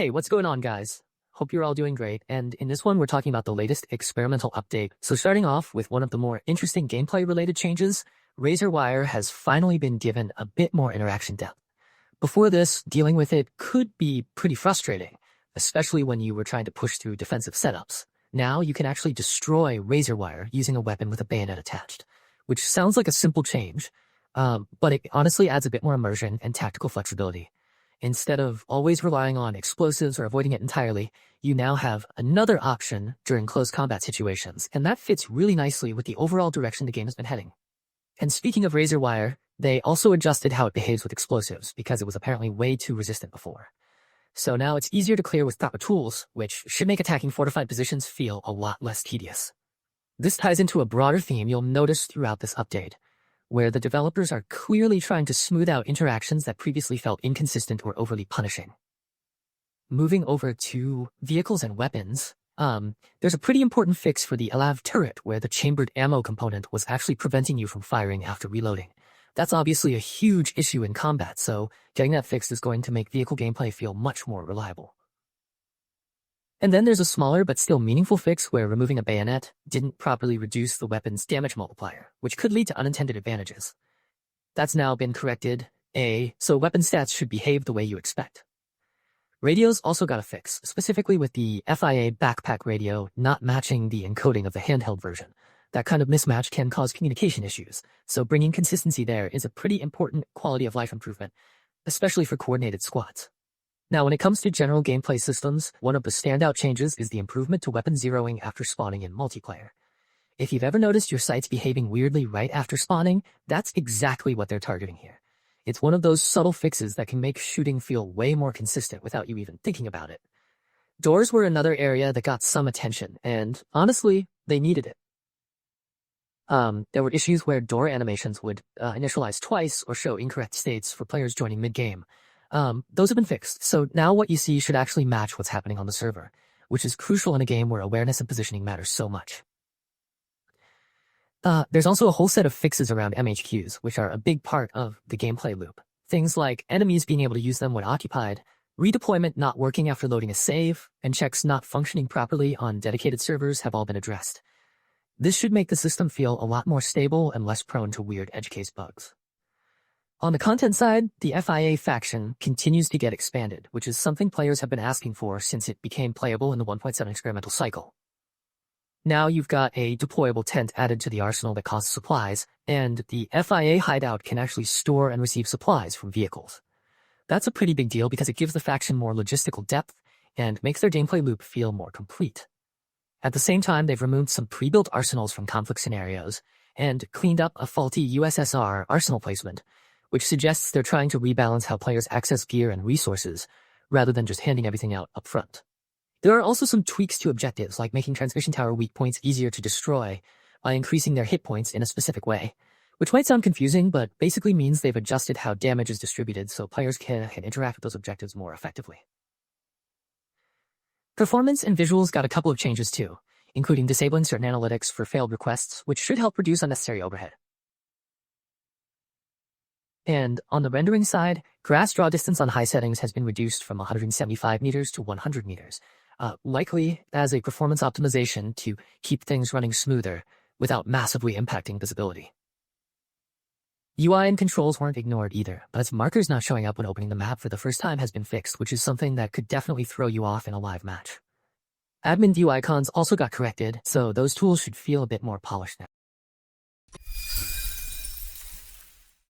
Hey, what's going on, guys? Hope you're all doing great, and in this one we're talking about the latest experimental update. So starting off with one of the more interesting gameplay-related changes, Razor Wire has finally been given a bit more interaction depth. Before this, dealing with it could be pretty frustrating, especially when you were trying to push through defensive setups. Now you can actually destroy Razor Wire using a weapon with a bayonet attached, which sounds like a simple change, but it honestly adds a bit more immersion and tactical flexibility. Instead of always relying on explosives or avoiding it entirely, you now have another option during close combat situations, and that fits really nicely with the overall direction the game has been heading. And speaking of Razor Wire, they also adjusted how it behaves with explosives, because it was apparently way too resistant before. So now it's easier to clear with proper tools, which should make attacking fortified positions feel a lot less tedious. This ties into a broader theme you'll notice throughout this update, where the developers are clearly trying to smooth out interactions that previously felt inconsistent or overly punishing. Moving over to vehicles and weapons, there's a pretty important fix for the Elav turret where the chambered ammo component was actually preventing you from firing after reloading. That's obviously a huge issue in combat, so getting that fixed is going to make vehicle gameplay feel much more reliable. And then there's a smaller but still meaningful fix where removing a bayonet didn't properly reduce the weapon's damage multiplier, which could lead to unintended advantages. That's now been corrected, so weapon stats should behave the way you expect. Radios also got a fix, specifically with the FIA backpack radio not matching the encoding of the handheld version. That kind of mismatch can cause communication issues, so bringing consistency there is a pretty important quality of life improvement, especially for coordinated squads. Now, when it comes to general gameplay systems, one of the standout changes is the improvement to weapon zeroing after spawning in multiplayer. If you've ever noticed your sights behaving weirdly right after spawning, that's exactly what they're targeting here. It's one of those subtle fixes that can make shooting feel way more consistent without you even thinking about it. Doors were another area that got some attention, and honestly, they needed it. There were issues where door animations would initialize twice or show incorrect states for players joining mid-game. Those have been fixed, so now what you see should actually match what's happening on the server, which is crucial in a game where awareness and positioning matters so much. There's also a whole set of fixes around MHQs, which are a big part of the gameplay loop. Things like enemies being able to use them when occupied, redeployment not working after loading a save, and checks not functioning properly on dedicated servers have all been addressed. This should make the system feel a lot more stable and less prone to weird edge case bugs. On the content side, the FIA faction continues to get expanded, which is something players have been asking for since it became playable in the 1.7 experimental cycle. Now you've got a deployable tent added to the arsenal that costs supplies, and the FIA hideout can actually store and receive supplies from vehicles. That's a pretty big deal because it gives the faction more logistical depth and makes their gameplay loop feel more complete. At the same time, they've removed some pre-built arsenals from conflict scenarios and cleaned up a faulty USSR arsenal placement, which suggests they're trying to rebalance how players access gear and resources, rather than just handing everything out up front. There are also some tweaks to objectives, like making transmission tower weak points easier to destroy by increasing their hit points in a specific way, which might sound confusing, but basically means they've adjusted how damage is distributed so players can interact with those objectives more effectively. Performance and visuals got a couple of changes too, including disabling certain analytics for failed requests, which should help reduce unnecessary overhead. And on the rendering side, grass draw distance on high settings has been reduced from 175 meters to 100 meters, likely as a performance optimization to keep things running smoother without massively impacting visibility. UI and controls weren't ignored either, but its markers not showing up when opening the map for the first time has been fixed, which is something that could definitely throw you off in a live match. Admin view icons also got corrected, so those tools should feel a bit more polished now.